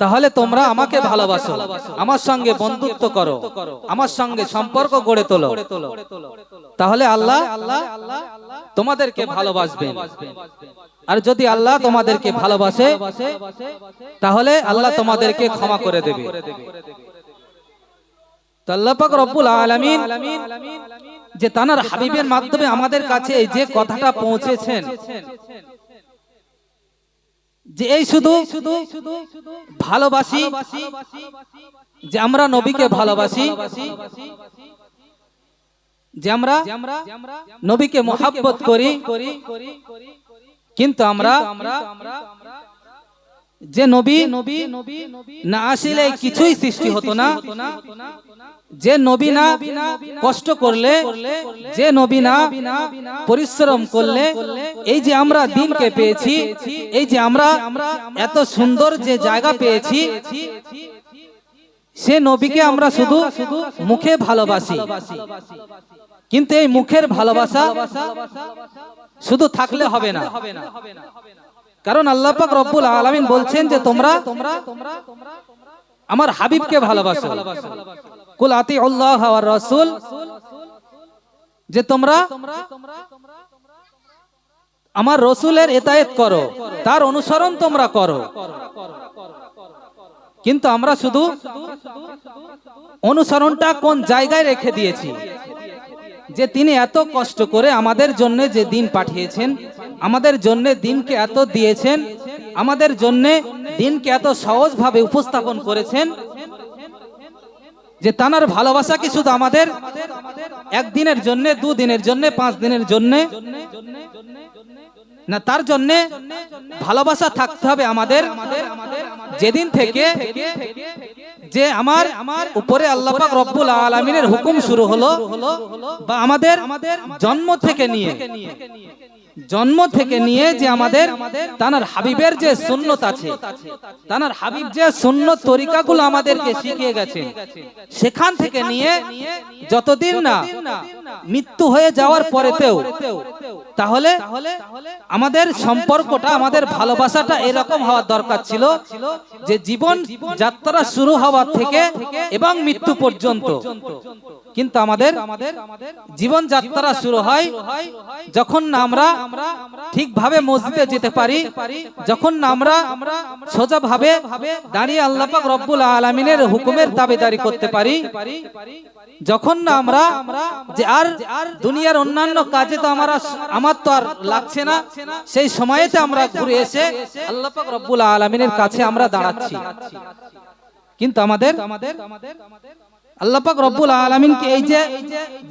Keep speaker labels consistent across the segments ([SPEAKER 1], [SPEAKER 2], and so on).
[SPEAKER 1] তাহলে তোমরা আমাকে ভালোবাসো, আমার সঙ্গে বন্ধুত্ব করো, আমার সঙ্গে সম্পর্ক গড়ে তোলো, তাহলে আল্লাহ তোমাদেরকে ভালোবাসবেন। আর যদি আল্লাহ তোমাদেরকে ভালোবাসে তাহলে আল্লাহ তোমাদেরকে ক্ষমা করে দেবে। আল্লাহ পাক রব্বুল আলামিন যে তার হাবিবের মাধ্যমে আমাদের কাছে এই যে কথাটা পৌঁছেছেন, যে এই শুধু ভালোবাসি, যে আমরা নবীকে ভালোবাসি, যে আমরা নবীকে মুহাব্বত করি, কিন্তু আমরা যে নবী না আসলে কিছুই সৃষ্টি হতো না, যে নবী না কষ্ট করলে, যে নবী না পরিশ্রম করলে এই যে আমরা দিনকে পেয়েছি, এই যে আমরা এত সুন্দর যে জায়গা পেয়েছি, সে নবীকে আমরা শুধু মুখে ভালোবাসি। কিন্তু এই মুখের ভালোবাসা শুধু থাকলে হবে না, কারণ আল্লাহ পাক রব্বুল আলামিন বলছেন যে তোমরা আমার হাবিবকে ভালোবাসো। কুল আতিউল্লাহ ওয়ার রাসূল, যে তোমরা আমার রাসূলের ইতাআত করো, তার অনুসরণ তোমরা করো। কিন্তু আমরা শুধু অনুসরণটা কোন জায়গায় রেখে দিয়েছি, যে তিনি এত কষ্ট করে আমাদের জন্য যে দিন পাঠিয়েছেন, আমাদের জন্য দিনকে এত দিয়েছেন, আমাদের জন্য দিনকে এত সহজভাবে উপস্থাপন করেছেন, যে তানার ভালোবাসা কি শুধু আমাদের একদিনের জন্য, দুদিনের জন্য, 5 দিনের জন্য না, তার জন্য ভালোবাসা থাকতে হবে আমাদের যেদিন থেকে যে আমার উপরে আল্লাহ পাক রব্বুল আলামিনের হুকুম শুরু হলো, বা আমাদের জন্ম থেকে নিয়ে যে আমাদের তানার হাবিবের যে সুন্নত আছে, তানার হাবিব যে সুন্নত তরিকাগুলো আমাদেরকে শিখিয়ে গেছেন, সেখান থেকে নিয়ে যতদিন না মৃত্যু হয়ে যাওয়ার পরেতেও, তাহলে আমাদের সম্পর্কটা, আমাদের ভালোবাসাটা এরকম হওয়ার দরকার ছিল যে জীবন যাত্রা শুরু হওয়ার থেকে এবং মৃত্যু পর্যন্ত। কিন্তু আমাদের জীবন যাত্রা শুরু হয় যখন না আমরা ঠিকভাবে মসজিদে যেতে পারি, যখন না আমরা সোজাভাবে দাঁড়িয়ে আল্লাহ পাক রব্বুল আলামিনের হুকুমের দাবিদারি করতে পারি, যখন না আমরা যে আর দুনিয়ার অন্যান্য কাজে তো আমার তো আর লাগছে না, সেই সময়েতে আমরা ঘুরে এসে আল্লাহ পাক রব্বুল আলামিনের কাছে আমরা দাঁড়াচ্ছি। কিন্তু আমাদের আল্লাহ পাক রব্বুল আলামিনকে এই যে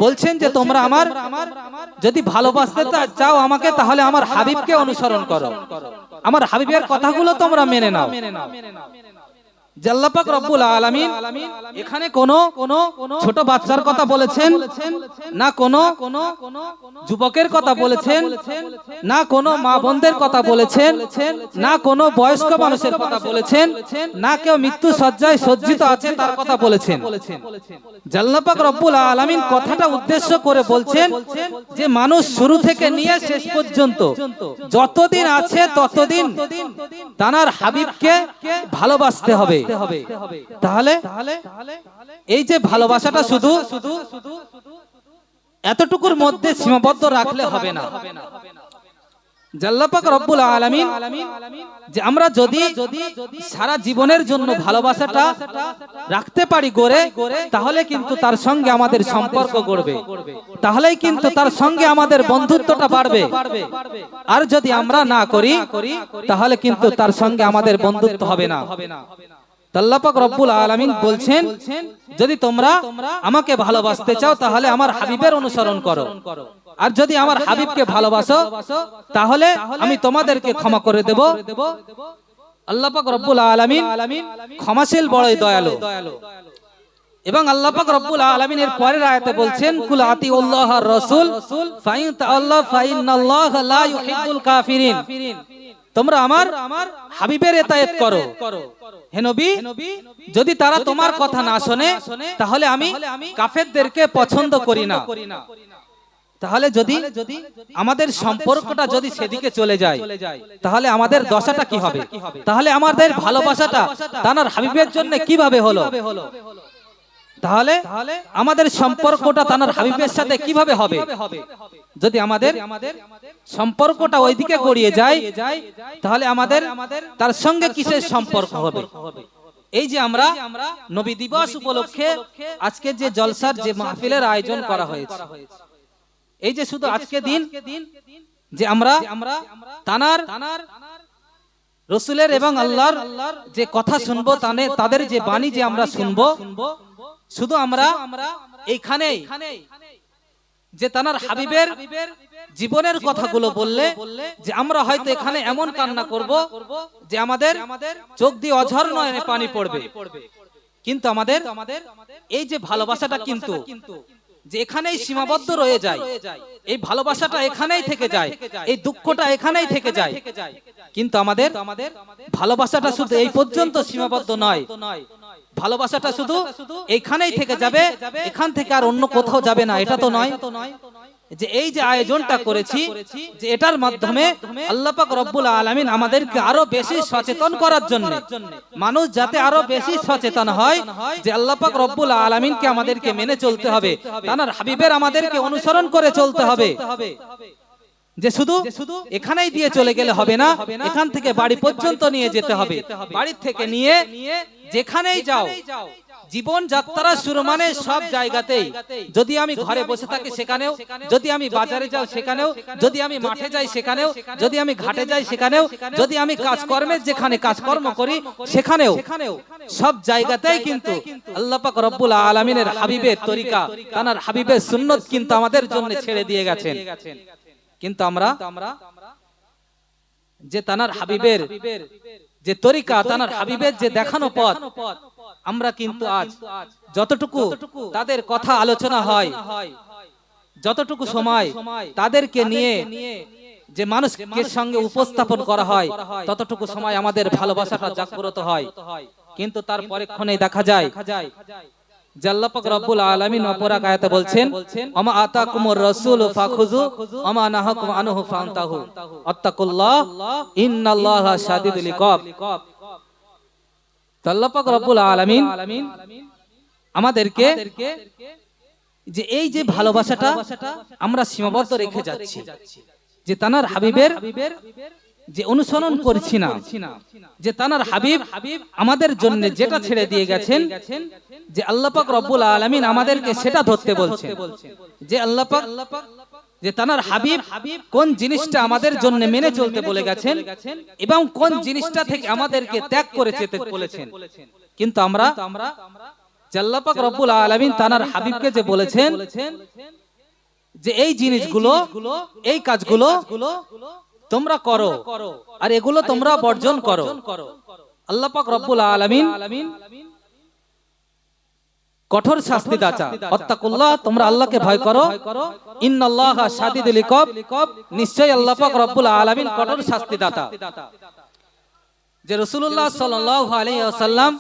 [SPEAKER 1] বলছেন যে তোমরা আমার যদি ভালোবাসতে চাও আমাকে, তাহলে আমার হাবিবকে অনুসরণ করো, আমার হাবিবের কথাগুলো তোমরা মেনে নাও। যে আল্লাহ পাক রব্বুল আলামিন এখানে কোন ছোট বাচ্চার কথা বলেছেন না, কোন যুবকের কথা বলেছেন না, কোন মা বোনদের কথা বলেছেন না, কোন বয়স্ক মানুষের কথা বলেছেন না, কেউ মৃত্যু শয্যায় সজ্জিত আছে তার কথা বলেছেন। যে আল্লাহ পাক রব্বুল আলামিন কথাটা উদ্দেশ্য করে বলছেন যে মানুষ শুরু থেকে নিয়ে শেষ পর্যন্ত যতদিন আছে ততদিন তানার হাবিবকে ভালোবাসতে হবে। তাহলে এই যে ভালোবাসাটা শুধু এতটুকুর মধ্যে সীমাবদ্ধ রাখলে হবে না। আল্লাহ পাক রব্বুল আলামিন যে আমরা যদি সারা জীবনের জন্য ভালোবাসাটা রাখতে পারি গড়ে, তাহলে কিন্তু তার সঙ্গে আমাদের সম্পর্ক গড়বে, তাহলেই কিন্তু তার সঙ্গে আমাদের বন্ধুত্বটা বাড়বে। আর যদি আমরা না করি তাহলে কিন্তু তার সঙ্গে আমাদের বন্ধুত্ব হবে না। আল্লাহ পাক রব্বুল আলামিন বলছেন যদি তোমরা আমাকে ভালোবাসতে চাও তাহলে আমার হাবিবের অনুসরণ করো, আর যদি আমার হাবিবকে ভালোবাসো তাহলে আমি তোমাদেরকে ক্ষমা করে দেব। আল্লাহ পাক রব্বুল আলামিন ক্ষমাশীল, বড়ই দয়ালু। এবং আল্লাহ পাক রব্বুল আলামিন এর পরের আয়াতে বলছেন কুল আতিউল্লাহর রাসূল ফাইন তাআল্লাহ ফাইন্নাল্লাহা লা ইউহিব্বুল কাফিরিন, তোমরা আমার হাবিবের ইতাআত করো। হে নবী, যদি তারা তোমার কথা না শোনে তাহলে আমি কাফেরদেরকে পছন্দ করি না। তাহলে যদি আমাদের সম্পর্কটা যদি সেদিকে চলে যায় তাহলে আমাদের দশাটা কি হবে? তাহলে আমাদের ভালোবাসাটা তানার হাবিবের জন্য কিভাবে হলো? তাহলে আমাদের সম্পর্কটা তানার হাবিবের সাথে কিভাবে হবে? যদি আমাদের সম্পর্কটা ওইদিকে গড়িয়ে যায় তাহলে আমাদের তার সঙ্গে কিসের সম্পর্ক হবে? এই যে আমরা নবী দিবস উপলক্ষে আজকে যে জলসার যে মাহফিলের আয়োজন করা হয়েছে, এই যে শুধু আজকে দিন যে আমরা তানার রসুলের এবং আল্লাহর যে কথা শুনবো, তাদের যে বাণী যে আমরা শুনবো, শুধু আমরা এইখানেই যে তানার হাবিবের জীবনের কথাগুলো বললে যে আমরা হয়তো এখানে এমন কান্না করব যে আমাদের চোখ দিয়ে অঝর নয়নে পানি পড়বে, কিন্তু আমাদের এই যে ভালোবাসাটা কিন্তু যে এখানেই সীমাবদ্ধ রয়ে যায়, এই ভালোবাসাটা এখানেই থেকে যায়, এই দুঃখটা এখানেই থেকে যায়। কিন্তু আমাদের ভালোবাসাটা শুধু এই পর্যন্ত সীমাবদ্ধ নয়, ভালোবাসাটা শুধু এইখানেই থেকে যাবে, এখান থেকে আর অন্য কোথাও যাবে না, এটা তো নয়। যে এই যে আয়োজনটা করেছি, যে এটার মাধ্যমে আল্লাহ পাক রব্বুল আলামিন আমাদেরকে আরো বেশি সচেতন করার জন্য, মানুষ যাতে আরো বেশি সচেতন হয় যে আল্লাহ পাক রব্বুল আলামিনকে আমাদেরকে মেনে চলতে হবে, তার হাবিবের আমাদেরকে অনুসরণ করে চলতে হবে। যে শুধু এখানেই দিয়ে চলে গেলে হবে না, এখান থেকে বাড়ি পর্যন্ত নিয়ে যেতে হবে। বাড়ি থেকে নিয়ে যেখানেই যাও, জীবন যাত্রা শুরু মানে সব জায়গাতেই, যদি আমি ঘরে বসে থাকি সেখানেও, যদি আমি বাজারে যাই সেখানেও, যদি আমি মাঠে যাই সেখানেও, যদি আমি ঘাটে যাই সেখানেও, যদি আমি কাজকর্মের যেখানে কাজকর্ম করি সেখানেও, সব জায়গাতেই কিন্তু আল্লাহ পাক রব্বুল আলামিনের হাবিবের তরিকা, তার হাবিবের সুন্নত কিন্তু আমাদের জন্য ছেড়ে দিয়ে গেছেন। কিন্তু আমরা যে তানার হাবিবের যে তরিকা, তানার হাবিবের যে দেখানো পথ, আমরা কিন্তু আজ যতটুকু তাদের কথা আলোচনা হয়, যতটুকু সময় তাদেরকে নিয়ে যে মানুষের সঙ্গে উপস্থাপন করা হয়, ততটুকু সময় আমাদের ভালোবাসাটা জাগ্রত হয়। কিন্তু তার পরেক্ষণেই দেখা যায় যে আল্লাহ পাক রব্বুল আলামিন অপর এক আয়াতে বলছেন, আমা আতাকুমুর রাসূলু ফাখুযু আমা নাহাকুম আনহু ফান্তাহু আত্তাকুল্লাহ ইন্নাল্লাহা শাদীদুল ইকাব। আল্লাহ পাক রব্বুল আলামিন আমাদেরকে যে এই যে ভালোবাসাটা আমরা সীমাবদ্ধ রেখে যাচ্ছি, যে তানার হাবিবের যে অনুসরণ করছি না, যে তানার হাবিব আমাদের জন্য যেটা ছেড়ে দিয়ে গেছেন, যে আল্লাহ পাক রব্বুল আলামিন আমাদেরকে সেটা ধরতে বলছেন, যে আল্লাহ পাক যে তানার হাবিব কোন জিনিসটা আমাদের জন্য মেনে চলতে বলে গেছেন এবং কোন জিনিসটা থেকে আমাদেরকে ত্যাগ করে যেতে বলেছেন। কিন্তু আমরা যে আল্লাহ পাক রব্বুল আলামিন তানার হাবিবকে যে বলেছেন যে এই জিনিসগুলো, এই কাজগুলো তোমরা করো আর এগুলো তোমরা বর্জন করো, আল্লাহ পাক রব্বুল আলামিন কঠোর শাস্তি দাতা, আত্তাকুল্লাহ তোমরা আল্লাহকে ভয় করো, ইন্নাল্লাহা শাদীদুল ইকাব নিশ্চয়ই আল্লাহ পাক রব্বুল আলামিন কঠোর শাস্তি দাতা। যে রাসূলুল্লাহ সাল্লাল্লাহু আলাইহি ওয়াসাল্লাম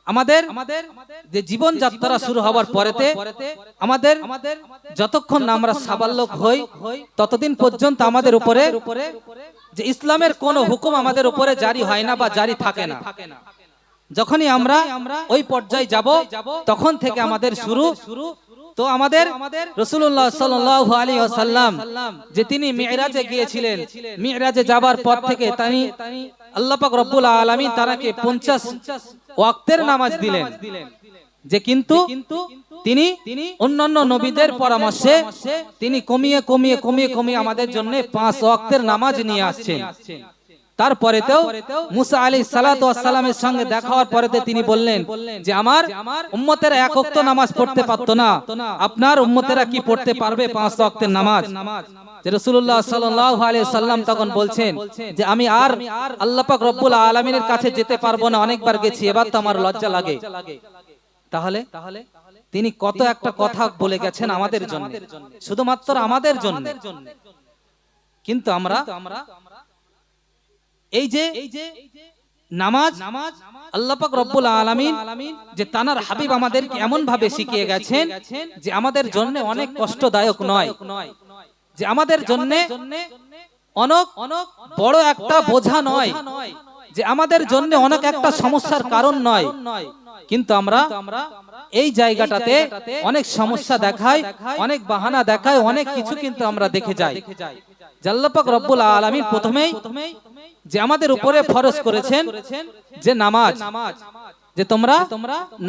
[SPEAKER 1] আমাদের যে জীবন যাত্রা শুরু হওয়ার পরেতে আমাদের যতক্ষণ না আমরা সাবালক হই ততদিন পর্যন্ত আমাদের উপরে যে ইসলামের কোন হুকুম আমাদের উপরে জারি হয় না বা জারি থাকে না। যখনই আমরা ওই পর্যায়ে যাব তখন থেকে আমাদের শুরু। তো আমাদের রাসূলুল্লাহ সাল্লাল্লাহু আলাইহি ওয়াসাল্লাম যে তিনি মিরাজে গিয়েছিলেন, মিরাজে যাবার পর থেকে তিনি আল্লাহ পাক রব্বুল আলামিন তাকে 50 ওয়াক্তের নামাজ দিলেন, যে কিন্তু তিনি অন্যান্য নবীদের পরামর্শে তিনি কমিয়ে কমিয়ে কমিয়ে কমিয়ে আমাদের জন্য 5 ওয়াক্তের নামাজ নিয়ে আসছেন। তারপরেতেও মুসা আলাইহিস সালাতু ওয়াস সালামের সঙ্গে দেখা হওয়ার পরেতে তিনি বললেন যে আমার উম্মতেরা এক ওয়াক্ত নামাজ পড়তে পারতো না, আপনার উম্মতেরা কি পড়তে পারবে 5 ওয়াক্তের নামাজ? যে রাসূলুল্লাহ সাল্লাল্লাহু আলাইহি সাল্লাম তখন বলছেন যে আমি আর আল্লাহ পাক রব্বুল আলামিনের কাছে যেতে পারবো না, অনেকবার গেছি, এবার তো আমার লজ্জা লাগে। তাহলে তিনি কত একটা কথা বলে গেছেন আমাদের জন্য, শুধুমাত্র আমাদের জন্য। কিন্তু আমরা এই যে নামাজ আল্লাহ পাক রব্বুল আলামিন যে তানার হাবিব আমাদেরকে এমন ভাবে শিখিয়ে গেছেন যে আমাদের জন্য অনেক কষ্টদায়ক নয়, যে আমাদের জন্য অনেক বড় একটা বোঝা নয়, যে আমাদের জন্য অনেক একটা সমস্যার কারণ নয়। কিন্তু আমরা এই জায়গাটাতে অনেক সমস্যা দেখায়, অনেক বাহানা দেখায়, অনেক কিছু কিন্তু আমরা দেখে যাই। আল্লাহ পাক রব্বুল আলামিন প্রথমেই যে আমাদের উপরে ফরজ করেছেন যে নামাজ, যে তোমরা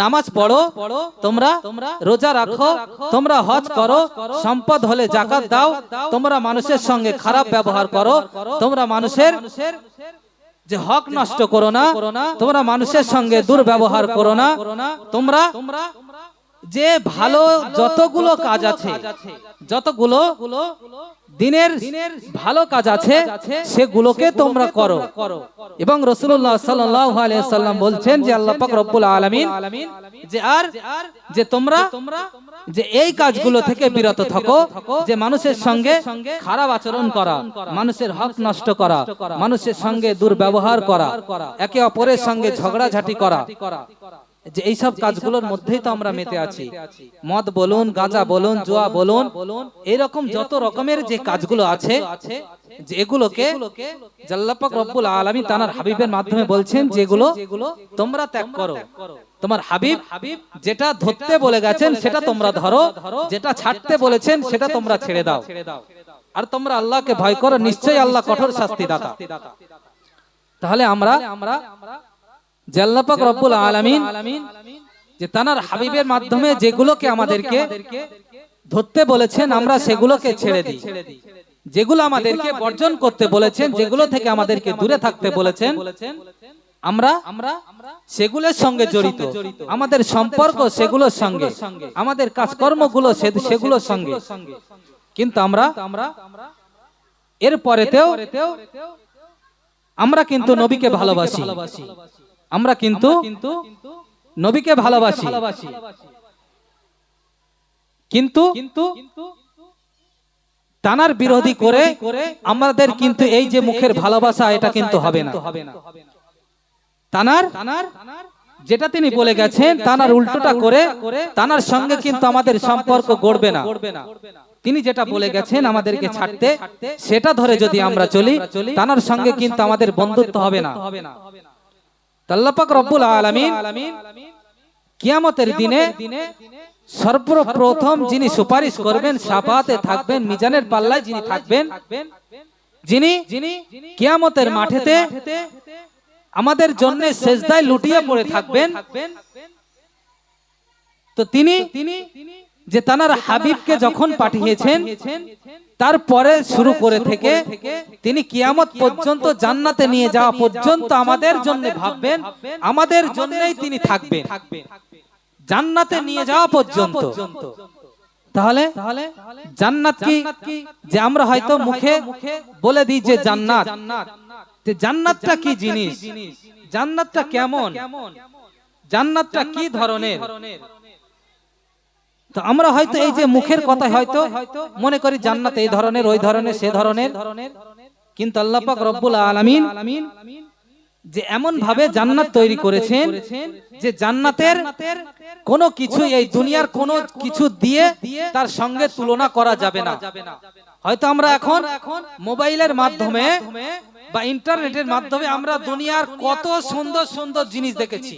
[SPEAKER 1] নামাজ পড়ো, তোমরা রোজা রাখো, তোমরা হজ করো, সম্পদ হলে যাকাত দাও, তোমরা মানুষের সঙ্গে খারাপ ব্যবহার করো, তোমরা মানুষের যে হক নষ্ট করো না, তোমরা মানুষের সঙ্গে দুর্ব্যবহার করো না, তোমরা যে ভালো যতগুলো কাজ আছে, যতগুলো দিনের ভালো কাজ আছে সেগুলোকে তোমরা করো। এবং রাসূলুল্লাহ সাল্লাল্লাহু আলাইহি সাল্লাম বলছেন যে আল্লাহ পাক রব্বুল আলামিন যে তোমরা যে এই কাজগুলো থেকে বিরত থাকো, যে মানুষের সঙ্গে খারাপ আচরণ করা, মানুষের হক নষ্ট করা, মানুষের সঙ্গে দুর্ব্যবহার করা, একে অপরের সঙ্গে ঝগড়াঝাটি করা, যে এইসব কাজগুলোর মধ্যেই তো আমরা মেতে আছি। মদ বলুন, গাঁজা বলুন, জুয়া বলুন, এরকম যত রকমের যে কাজগুলো আছে, যে এগুলোকে আল্লাহ পাক রব্বুল আলামিন তার হাবিবের মাধ্যমে বলছেন যেগুলো তোমরা ত্যাগ করো। তোমার হাবিব যেটা ধরতে বলে গেছেন সেটা তোমরা ধরো, যেটা ছাড়তে বলেছেন সেটা তোমরা ছেড়ে দাও। আর তোমরা আল্লাহকে ভয় করো, নিশ্চয়ই আল্লাহ কঠোর শাস্তি দাতা। তাহলে আমরা যে আল্লাহ পাক রব্বুল আলামিন যে তার হাবিবের মাধ্যমে যেগুলোকে আমাদেরকে ধরতে বলেছেন আমরা সেগুলোকে ছেড়ে দিই, যেগুলো আমাদেরকে বর্জন করতে বলেছেন, যেগুলো থেকে আমাদেরকে দূরে থাকতে বলেছেন আমরা সেগুলোর সঙ্গে জড়িত, আমাদের সম্পর্ক সেগুলোর সঙ্গে, আমাদের কাজকর্মগুলো সেগুলোর সঙ্গে। কিন্তু আমরা এরপরেতেও আমরা কিন্তু নবীকে ভালোবাসি, আমরা কিন্তু নবীকে ভালোবাসি, কিন্তু তানার বিরোধী করে আমাদের কিন্তু এই যে মুখের ভালোবাসা এটা কিন্তু হবে না। তানার যেটা তিনি বলে গেছেন তানার উল্টোটা করে তানার সঙ্গে কিন্তু আমাদের সম্পর্ক গড়বে না। তিনি যেটা বলে গেছেন আমাদেরকে ছাড়তে, সেটা ধরে যদি আমরা চলি তানার সঙ্গে কিন্তু আমাদের বন্ধুত্ব হবে না। আল্লাহ পাক রব্বুল আলামিন কিয়ামতের দিনে সর্বপ্রথম যিনি সুপারিশ করবেন, শাফাআতে থাকবেন, মিজানের পাল্লায় যিনি থাকবেন, যিনি কিয়ামতের মাঠেতে আমাদের জন্য সেজদায় লুটিয়ে পড়ে থাকবেন, তো তিনি যে তানার হাবিবকে যখন পাঠিয়েছেন তারপরে শুরু করে থেকে তিনি কিয়ামত পর্যন্ত জান্নাতে নিয়ে যাওয়া পর্যন্ত আমাদের জন্য ভাববেন, আমাদের জন্যই তিনি থাকবেন জান্নাতে নিয়ে যাওয়া পর্যন্ত। তাহলে জান্নাত কি? যে আমরা হয়তো মুখে বলে দিই যে জান্নাত, যে জান্নাতটা কি জিনিস, জান্নাতটা কেমন, জান্নাতটা কি ধরনের, তো আমরা হয়তো এই যে মুখের কথা হয়তো মনে করি জান্নাত এই ধরনের, ওই ধরনের, সে ধরনের। কিন্তু আল্লাহ পাক রব্বুল আলামিন যে এমন ভাবে জান্নাত তৈরি করেছেন যে জান্নাতের কোনো কিছু এই দুনিয়ার কোনো কিছু দিয়ে তার সঙ্গে তুলনা করা যাবে না। হয়তো আমরা এখন মোবাইলের মাধ্যমে বা ইন্টারনেটের মাধ্যমে আমরা দুনিয়ার কত সুন্দর সুন্দর জিনিস দেখেছি,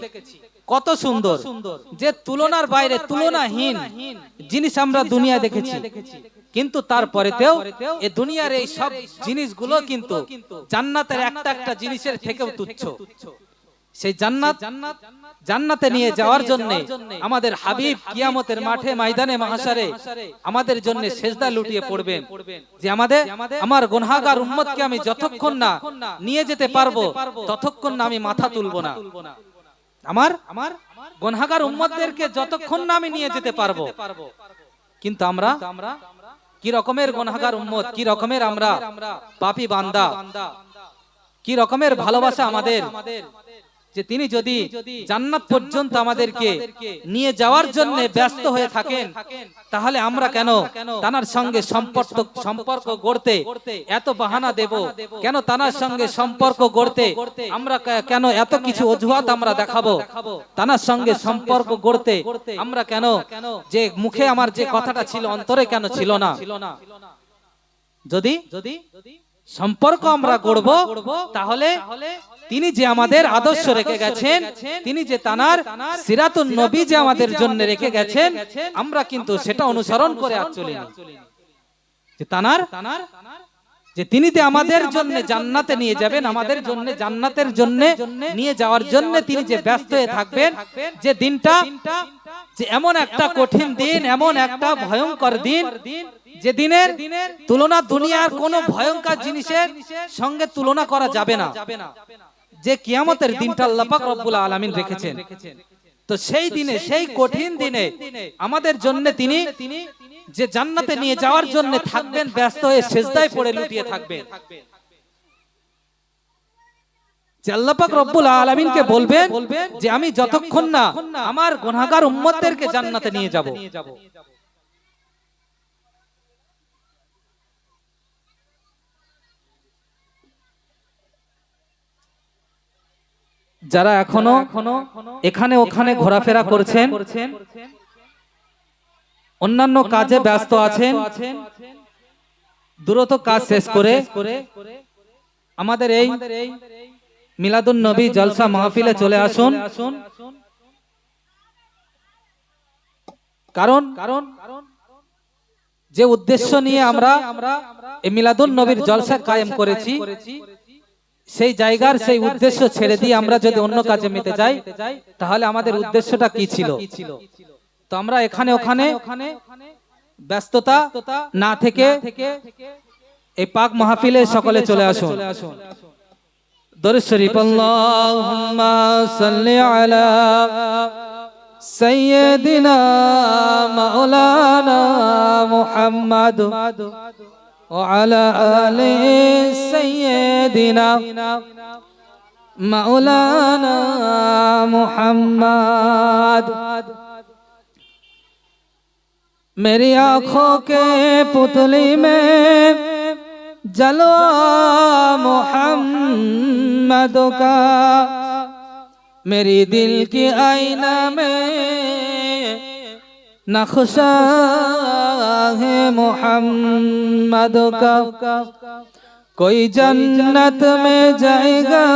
[SPEAKER 1] কত সুন্দর, যে তুলনার বাইরে, তুলনাহীন জিনিস আমরা দুনিয়া দেখেছি। কিন্তু তারপরেতেও এই দুনিয়ার এই সব জিনিসগুলো কিন্তু জান্নাতের একটা একটা জিনিসের থেকেও তুচ্ছ। সেই জান্নাতে নিয়ে যাওয়ার জন্য আমাদের হাবিব কিয়ামতের মাঠে ময়দানে মাহশারে আমাদের জন্য সেজদা লুটিয়ে পড়বেন, যে আমার গুনাহগার উম্মতকে আমি যতক্ষণ না নিয়ে যেতে পারবো ততক্ষণ না আমি মাথা তুলবো না, আমার গুনাহগার উম্মতদেরকে যতক্ষণ না আমি নিয়ে যেতে পারবো। কিন্তু আমরা কি রকমের গুনাহগার উম্মত, কি রকমের আমরা পাপী বান্দা, কি রকমের ভালোবাসা আমাদের যে তিনি যদি জান্নাত পর্যন্ত আমাদেরকে নিয়ে যাওয়ার জন্য ব্যস্ত হয়ে থাকেন, তাহলে আমরা কেন তানার সঙ্গে সম্পর্ক গড়তে এত বাহানা দেব? কেন তানার সঙ্গে সম্পর্ক গড়তে আমরা কেন এত কিছু অজুহাত আমরা দেখাবো? তানার সঙ্গে সম্পর্ক গড়তে আমরা কেন, যে মুখে আমার যে কথাটা ছিল অন্তরে কেন ছিল না? যদি সম্পর্ক আমরা গড়ব, তাহলে তিনি যে আমাদের আদর্শ রেখে গেছেন, তিনি যে তানার সিরাতুন নবী যে আমাদের জন্য রেখে গেছেন, আমরা কিন্তু সেটা অনুসরণ করে আর চলিনি। যে তানার যে তিনি যে আমাদের জন্য জান্নাতে নিয়ে যাবেন, আমাদের জন্য জান্নাতের জন্য নিয়ে যাওয়ার জন্য তিনি যে ব্যস্ত হয়ে থাকবেন, যে দিনটা যে এমন একটা কঠিন দিন, এমন একটা ভয়ঙ্কর দিন, যে দিনের তুলনা দুনিয়ার কোন ভয়ঙ্কর জিনিসের সঙ্গে তুলনা করা যাবে না, যে কিয়ামতের দিনটা আল্লাহ পাক রব্বুল আলামিন রেখেছেন। তো সেই দিনে, সেই কঠিন দিনে আমাদের জন্য তিনি যে জান্নাতে নিয়ে যাওয়ার জন্য থাকবেন, ব্যস্ত হয়ে সিজদায় পড়ে লুটিয়ে থাকবেন। যে আল্লাহ পাক রব্বুল আলামিনকে বলবেন যে আমি যতক্ষণ না আমার গুনাহগার উম্মতদেরকে জান্নাতে নিয়ে যাব। যারা এখনো এখানে ওখানে ঘোরাফেরা করছেন, অন্যান্য কাজে ব্যস্ত আছেন, দ্রুত কাজ শেষ করে আমাদের এই মিলাদুন নবী জলসা মাহফিলে চলে আসুন। কারণ যে উদ্দেশ্য নিয়ে আমরা এই মিলাদুন নবীর জলসা কায়েম করেছি, সেই জায়গার সেই উদ্দেশ্য ছেড়ে দিয়ে আমরা যদি অন্য কাজে মেতে যাই, তাহলে আমাদের উদ্দেশ্যটা কি ছিল? তো আমরা এখানে ওখানে ব্যস্ততা না থেকে এই পাক মাহফিলে সকলে চলে আসুন। দরুদ শরীফ আল্লাহুম্মা সাল্লি আলা সাইয়্যিদিনা মাওলানা মুহাম্মদ وعلى آل سيدنا مولانا محمد। मेरी आँखों के पुतली में जलवा मोहम्मद का, मेरी दिल की आईना में नक्शा है मोहम्मद का। कोई जन्नत में जाएगा,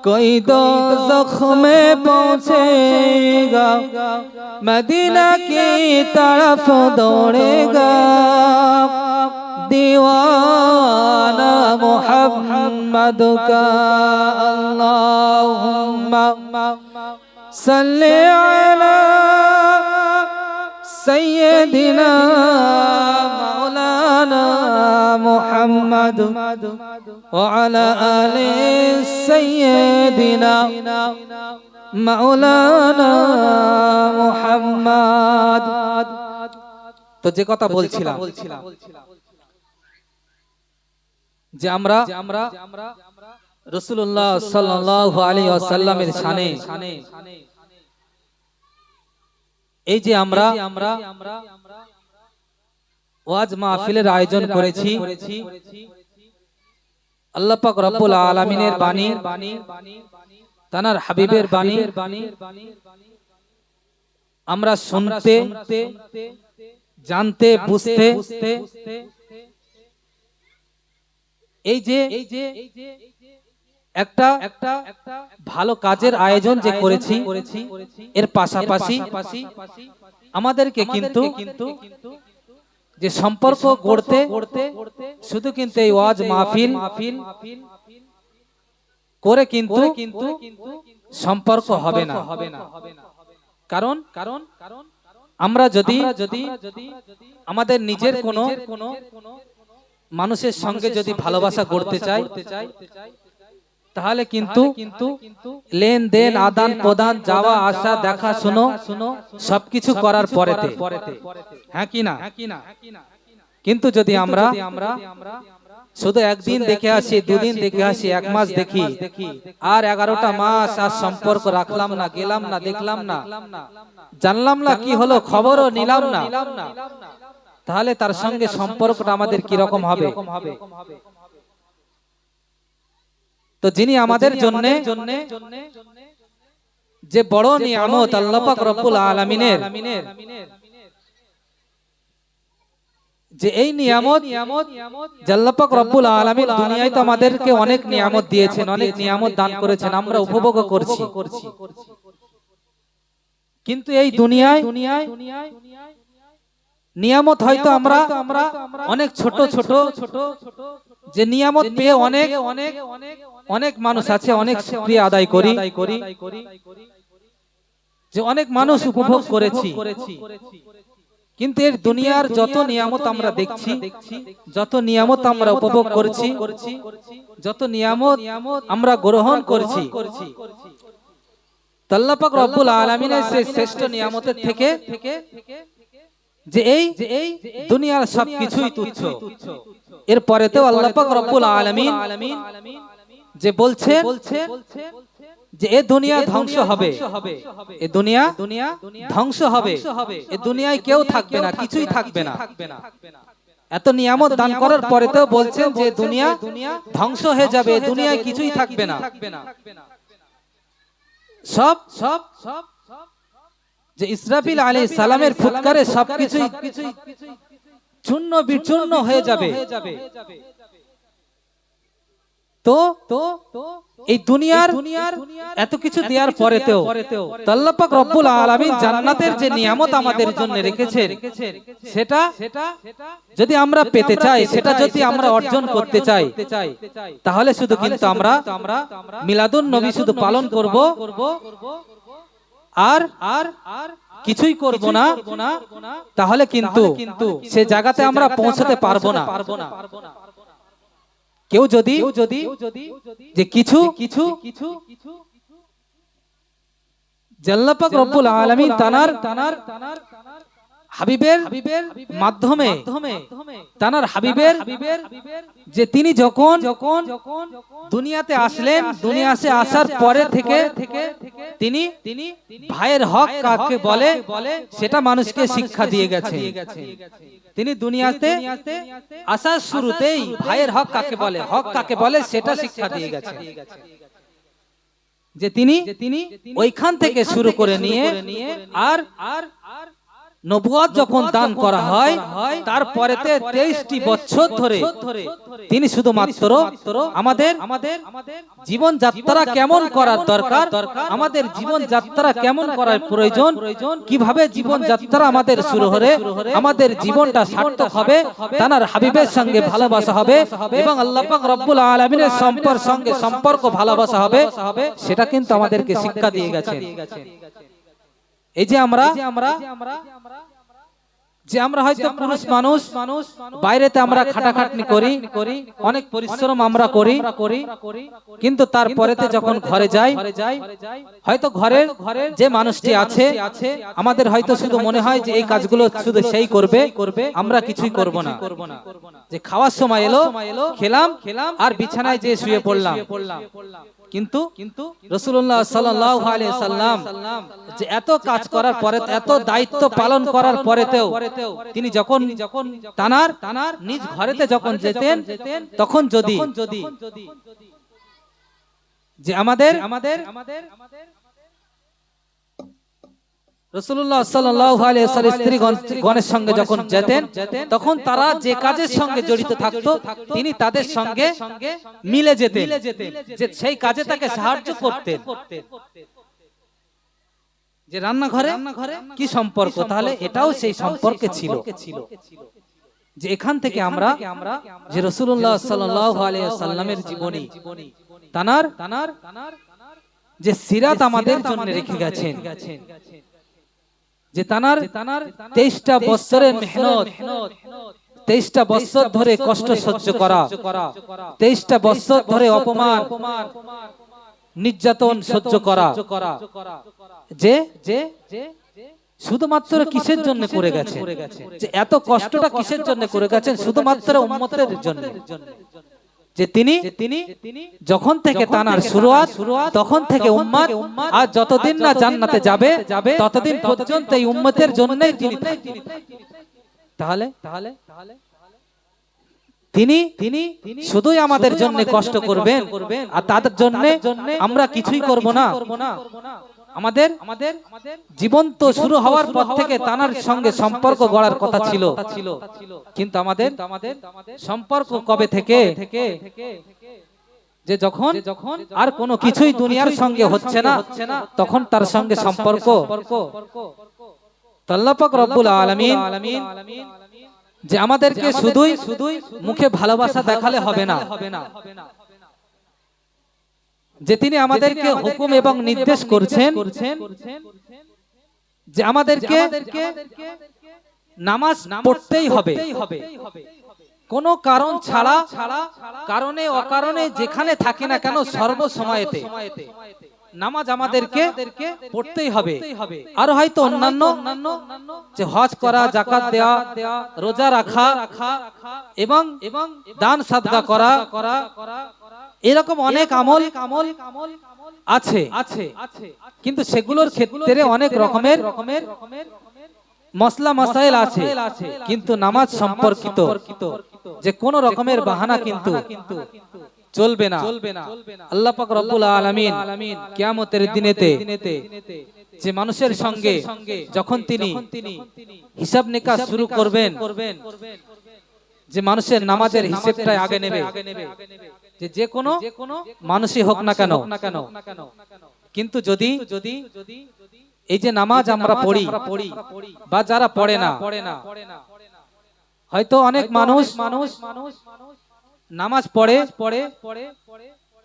[SPEAKER 1] कोई दोज़ख में पहुंचेगा, मदीना की तरफ दौड़ेगा, दीवाना मोहम्मद का। अल्लाहुम्मा सल्ली अला सय्यदिना मौलाना मुहम्मद व अला आले सय्यदिना मौलाना मुहम्मद। तो যে কথা বলছিলাম, যে আমরা রাসূলুল্লাহ সাল্লাল্লাহু আলাইহি ওয়াসাল্লামের শানে এই যে আমরা ওয়াজ মাহফিলের আয়োজন করেছি, আল্লাহ পাক রব্বুল আলামিনের বাণী, তানার হাবিবের বাণী আমরা শুনতে, জানতে, বুঝতে, এই যে একটা ভালো কাজের আয়োজন যে করেছি, এর পাশাপাশি আমাদেরকে কিন্তু যে সম্পর্ক গড়তে, শুধু কিন্তু এই ওয়াজ মাহফিল করে কিন্তু সম্পর্ক হবে না। কারণ আমরা যদি আমাদের নিজের কোনো মানুষের সঙ্গে যদি ভালোবাসা গড়তে চাই, তাহলে কিন্তু লেনদেন, আদান প্রদান, যাওয়া আসা, দেখা শুনো সবকিছু করার পরেতে, হ্যাঁ কি না? কিন্তু যদি আমরা শুধু একদিন দেখে আসি, দুদিন দেখে আসি, এক মাস দেখি, আর 11টা মাস আর সম্পর্ক রাখলাম না, গেলাম না, দেখলাম না, জানলাম না কি হলো, খবরও নিলাম না, তাহলে তার সঙ্গে সম্পর্কটা আমাদের কি রকম হবে? তো যিনি আমাদের জন্য যে বড় নিয়ামত আল্লাহ পাক রব্বুল আলামিনের, যে এই নিয়ামত আল্লাহ পাক রব্বুল আলামিন দুনিয়ায় তো আমাদেরকে অনেক নিয়ামত দিয়েছেন, অনেক নিয়ামত দান করেছেন, আমরা উপভোগ করছি। কিন্তু এই দুনিয়ায় নিয়ামত হয়তো আমরা অনেক ছোট ছোট যে নিয়ামত পেয়ে অনেক অনেক মানুষ আছে, অনেক শুকরিয়া আদায় করি, যে অনেক মানুষ উপভোগ করেছি। কিন্তু এর দুনিয়ার যত নিয়ামত আমরা দেখছি, যত নিয়ামত আমরা উপভোগ করছি, যত নিয়ামত আমরা গ্রহণ করছি, আল্লাহ পাক রব্বুল আলামিনের সেই শ্রেষ্ঠ নিয়ামতের থেকে যে এই দুনিয়ার সবকিছুই তুচ্ছ। এরপরেতেও আল্লাহ পাক রব্বুল আলামিন যে বলছেন যে এ দুনিয়া ধ্বংস হবে, এ দুনিয়া ধ্বংস হবে, এ দুনিয়ায় কেউ থাকবে না, কিছুই থাকবে না। এত নিয়ামত দান করার পরেতেও বলছেন যে দুনিয়া ধ্বংস হয়ে যাবে, এ দুনিয়ায় কিছুই থাকবে না। সব যে ইসরাফিল আলাইহিস সালামের ফুৎকারে সবকিছুই চূর্ণ বিচূর্ণ হয়ে যাবে। তো এই দুনিয়ার এত কিছু দেওয়ার পরেতেও আল্লাহ পাক রব্বুল আলামিন জান্নাতের যে নিয়ামত আমাদের জন্য রেখেছেন, সেটা যদি আমরা পেতে চাই, সেটা যদি আমরা অর্জন করতে চাই, তাহলে শুধু কিন্তু আমরা মিলাদুন নবী শুধু পালন করব আর কিছুই করব না, তাহলে কিন্তু সে জায়গাতে আমরা পৌঁছাতে পারবো না। কেউ যদি যে কিছু আল্লাহ পাক রব্বুল আলামিন তানার হাবিবের মাধ্যমে, তানার হাবিবের যে তিনি যখন দুনিয়াতে আসলেন, দুনিয়াতে আসার পরে থেকে তিনি ভাইয়ের হক কাকে বলে সেটা মানুষকে শিক্ষা দিয়ে গেছে। তিনি দুনিয়াতে আসার শুরুতেই ভাইয়ের হক কাকে বলে, হক কাকে বলে সেটা শিক্ষা দিয়ে গেছে। যে তিনি ওইখান থেকে শুরু করে নিয়ে আর নবুয়ত যখন দান করা হয়, তারপরেতে 23টি বছর ধরে তিনি শুধুমাত্র আমাদের জীবন যাত্রা কেমন করার দরকার, আমাদের জীবন যাত্রা কেমন করার প্রয়োজন, কিভাবে জীবন যাত্রা আমাদের শুরু হলে আমাদের জীবনটা সার্থক হবে, তার হাবিবের সঙ্গে ভালোবাসা হবে এবং আল্লাহ পাক রব্বুল আলামিনের সঙ্গে সম্পর্ক ভালোবাসা হবে, সেটা কিন্তু আমাদেরকে শিক্ষা দিয়ে গেছেন। এই যে আমরা হয়তো পুরুষ মানুষ, বাইরেতে আমরা খাটাখাটনি করি, অনেক পরিশ্রম আমরা করি, কিন্তু তারপরেতে যখন ঘরে যাই, হয়তো ঘরের যে মানুষটি আছে আমাদের হয়তো শুধু মনে হয় যে এই কাজগুলো শুধু সেই করবে, আমরা কিছুই করব না। যে খাওয়ার সময় এলো, খেলাম আর বিছানায় যেয়ে শুয়ে পড়লাম। কিন্তু রাসূলুল্লাহ সাল্লাল্লাহু আলাইহি সাল্লাম যে এত কাজ করার পরে, এত দায়িত্ব পালন করার পরেতেও তিনি যখন তানার নিজ ঘরেতে যখন যেতেন, তখন যদি যে আমাদের রাসূলুল্লাহ সাল্লাল্লাহু আলাইহি ওয়াসাল্লাম স্ত্রীগণের সঙ্গে যখন যেতেন, তখন তারা যে কাজের সঙ্গে জড়িত থাকতো তিনি তাদের সঙ্গে মিলে যেতেন, যে সেই কাজে তাকে সাহায্য করতেন। যে রান্নাঘরে কি সম্পর্ক, তাহলে এটাও সেই সম্পর্কে ছিল। যে এখান থেকে আমরা যে রাসূলুল্লাহ সাল্লাল্লাহু আলাইহি ওয়াসাল্লামের জীবনী, তানার যে সিরাত আমাদের জন্য রেখে গেছেন, যে তানার 23টা বছরের মেহনত, 23টা বছর ধরে কষ্ট সহ্য করা, 23টা বছর ধরে অপমান নির্যাতন সহ্য করা, যে শুধুমাত্র কিসের জন্য করে গেছেন, যে এত কষ্টটা কিসের জন্য করে গেছেন? শুধুমাত্র উম্মতের জন্য। যে তিনি যখন থেকে তানার শুরুয়াত, তখন থেকে উম্মত আর যতদিন না জান্নাতে যাবে ততদিন পর্যন্ত এই উম্মতের জন্যই তিনি। তাহলে তিনি শুধুই আমাদের জন্য কষ্ট করবেন আর তাদের জন্য আমরা কিছুই করব না। আমাদের জীবন তো শুরু হওয়ার পর থেকে তানার সঙ্গে সম্পর্ক গড়ার কথা ছিল, কিন্তু আমাদের সম্পর্ক কবে থেকে? যে যখন আর কোনো কিছুই দুনিয়ার সঙ্গে হচ্ছে না, তখন তার সঙ্গে সম্পর্ক। আল্লাহ পাক রব্বুল আলামিন যে আমাদেরকে শুধুই মুখে ভালোবাসা দেখালে হবে না, যে তিনি আমাদেরকে হুকুম এবং নির্দেশ করছেন যে আমাদেরকে নামাজ পড়তেই হবে, কোনো কারণ ছাড়া, কারণে অকারণে যেখানে থাকি না কেন সর্বসময়েতে নামাজ আমাদেরকে পড়তেই হবে। আর হয়তো অন্যান্য যে হজ করা, যাকাত দেওয়া, রোজা রাখা এবং দান সাদকা করা, এরকম অনেক আমল আছে, কিন্তু সেগুলোর ক্ষেত্রে অনেক রকমের মসলা মাসাইল আছে, কিন্তু নামাজ সম্পর্কিত যে কোন রকমের বাহানা কিন্তু চলবে না। আল্লাহ পাক রব্বুল আলামিন কিয়ামতের দিনেতে যে মানুষের সঙ্গে যখন তিনি হিসাব নিকাশ শুরু করবেন, যে মানুষের নামাজের হিসেবটা আগে নেবে, যে কোনো মানুষই হোক না কেন, কিন্তু যদি এই যে নামাজ আমরা পড়ি বা যারা পড়ে না, হয়তো অনেক মানুষ নামাজ পড়ে,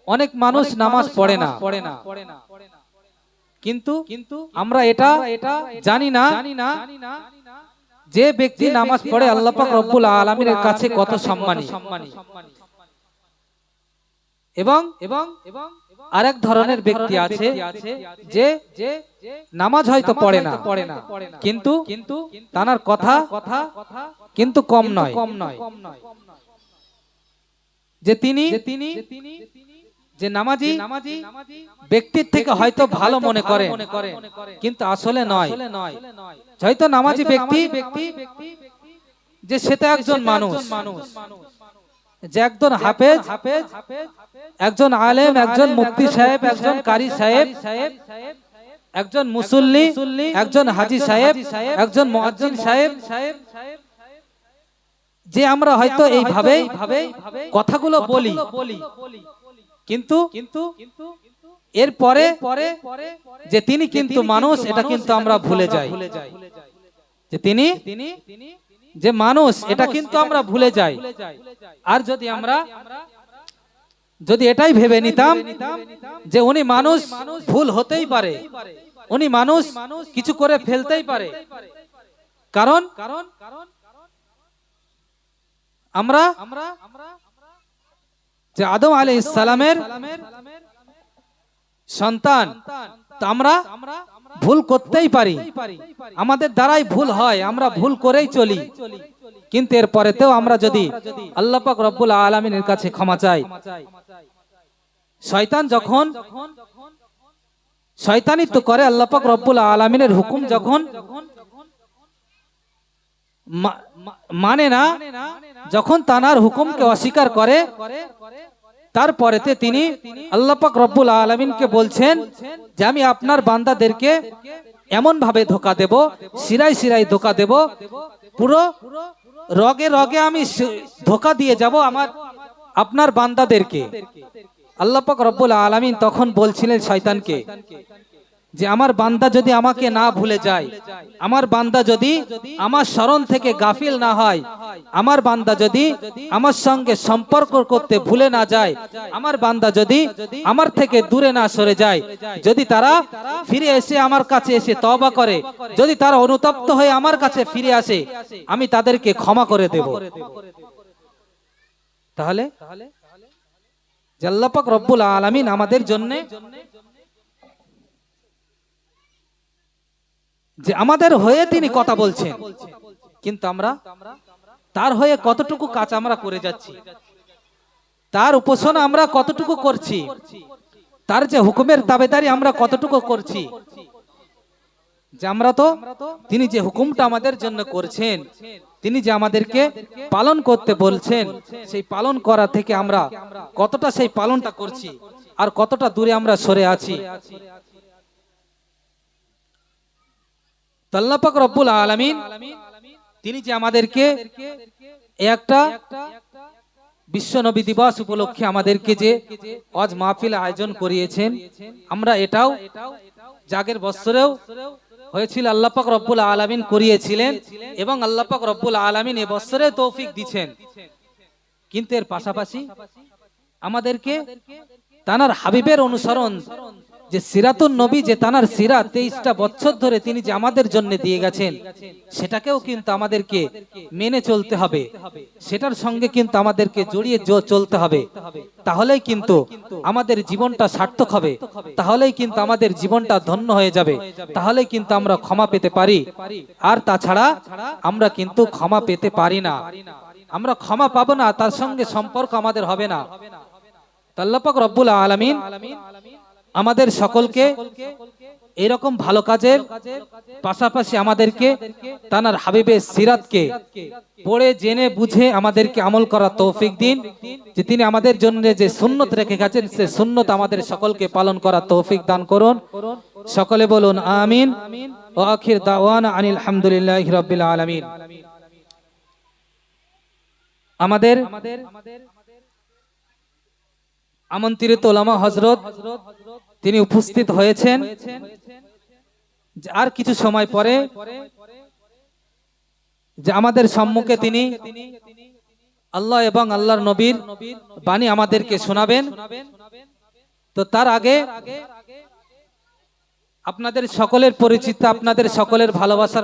[SPEAKER 1] অনেক মানুষ নামাজ পড়ে না, কিন্তু আমরা এটা জানি না যে ব্যক্তি নামাজ পড়ে আল্লাহ পাক রব্বুল আলামিনের কাছে কত সম্মানী। এবং আরেক ধরনের ব্যক্তি আছে যে নামাজ হয়তো পড়ে না, কিন্তু তার কথা কিন্তু কম নয়, যে তিনি যে নামাজি ব্যক্তির থেকে হয়তো ভালো মনে করে, কিন্তু আসলে নয়। হয়তো নামাজি ব্যক্তি যে সেটা একজন মানুষ, যে একজন হাফেজ, একজন আলেম, একজন মুফতি সাহেব, একজন কারি সাহেব, একজন মুসল্লি, একজন হাজি সাহেব, একজন মুয়াজ্জিন সাহেব, যে আমরা হয়তো এইভাবে কথাগুলো বলি, কিন্তু এরপরে যে তিনি কিন্তু মানুষ, এটা কিন্তু আমরা ভুলে যাই, যে তিনি যে মানুষ, এটা কিন্তু আমরা ভুলে যাই। আর যদি এটাই ভেবে নিতাম যে উনি মানুষ, ভুল হতেই পারে, উনি মানুষ, কিছু করে ফেলতেই পারে, কারণ আমরা যে আদম আলাইহিস সালামের সন্তান, আমরা ভুল করতেই পারি, আমাদের দ্বারাই ভুল হয়, আমরা ভুল করেই চলি, কিন্তু এরপরেতেও আমরা যদি আল্লাহ পাক রব্বুল আলামিনের কাছে ক্ষমা চাই। শয়তান যখন শয়তানিত্ব করে, আল্লাহ পাক রব্বুল আলামিনের হুকুম যখন মানে না, যখন তার হুকুমকে অস্বীকার করে, তারপরেতে তিনি আল্লাহ পাক রব্বুল আলামিনকে বলছেন যে আমি আপনার বান্দাদেরকে এমন ভাবে ধোঁকা দেব, শিরায় শিরায় ধোঁকা দেব, পুরো রগে রগে আমি ধোঁকা দিয়ে যাব আপনার বান্দাদেরকে। আল্লাহ পাক রব্বুল আলামিন তখন বলছিলেন শয়তানকে যে আমার বান্দা যদি আমাকে না ভুলে যায়, আমার বান্দা যদি আমার স্মরণ থেকে গাফিল না হয়, আমার বান্দা যদি আমার সঙ্গে সম্পর্ক করতে ভুলে না যায়, আমার বান্দা যদি আমার থেকে দূরে না সরে যায়, যদি তারা ফিরে এসে আমার কাছে এসে তওবা করে, যদি তারা অনুতপ্ত হয়ে আমার কাছে ফিরে আসে, আমি তাদেরকে ক্ষমা করে দেব। তাহলে আল্লাহ পাক রব্বুল আলামিন আমাদের জন্য যে আমাদের হয়ে তিনি কথা বলছেন, কিন্তু আমরা তার হয়ে কতটুকু কাজ আমরা করে যাচ্ছি, তার উপাসনা আমরা কতটুকু করছি, তার যে হুকুমের তাবেদারি আমরা কতটুকু করছি। যে আমরা তো তিনি যে হুকুমটা আমাদের জন্য করছেন, তিনি যে আমাদেরকে পালন করতে বলছেন, সেই পালন করা থেকে আমরা কতটা সেই পালনটা করছি আর কতটা দূরে আমরা সরে আছি। আল্লাহ পাক রব্বুল আলামিন তিনি যে আমাদেরকে একটা বিশ্ব নবী দিবস উপলক্ষে আমাদেরকে যে আজ মাহফিল আয়োজন করিয়েছেন, আমরা এটাও জাগের বৎসরেও হয়েছিল আল্লাহ পাক রব্বুল আলামিন করিয়েছিলেন এবং আল্লাহ পাক রব্বুল আলামিন এ বৎসরে তৌফিক দিচ্ছেন। কিন্তু এর পাশাপাশি আমাদেরকে তানার হাবিবের অনুসরণ, যে সিরাতুন নবী, যে তানার সিরাত 23টা বছর ধরে তিনি যে আমাদের জন্য দিয়ে গেছেন, সেটাকেও কিন্তু আমাদেরকে মেনে চলতে হবে, সেটার সঙ্গে কিন্তু আমাদেরকে জড়িয়ে চলতে হবে। তাহলেই কিন্তু আমাদের জীবনটা সার্থক হবে, তাহলেই কিন্তু আমাদের জীবনটা ধন্য হয়ে যাবে, তাহলেই কিন্তু আমরা ক্ষমা পেতে পারি। আর তাছাড়া আমরা কিন্তু ক্ষমা পেতে পারি না, আমরা ক্ষমা পাবো না, তার সঙ্গে সম্পর্ক আমাদের হবে না। আল্লাহ পাক রব্বুল আলামিন আমাদের সকলকে এরকম ভালো কাজের পাশাপাশি আমাদেরকে তানার হাবিবের সিরাতকে পড়ে জেনে বুঝে আমাদেরকে আমল করার তৌফিক দিন। যে তিনি আমাদের জন্য যে সুন্নত রেখে গেছেন, সে সুন্নত আমাদের সকলকে পালন করার তৌফিক দান করুন। সকলে বলুন আমিন। ওয়া আখির দাওয়ানা আনিল হামদুলিল্লাহি রাব্বিল আলামিন। আমাদের আমন্ত্রিত ওলামা হযরত তিনি উপস্থিত হয়েছেন। আর কিছু সময় পরে যে আমাদের সম্মুখে তিনি আল্লাহ এবং আল্লাহর নবীর বাণী আমাদেরকে শোনাবেন। তো তার আগে আপনাদের সকলের পরিচিত, আপনাদের সকলের ভালোবাসার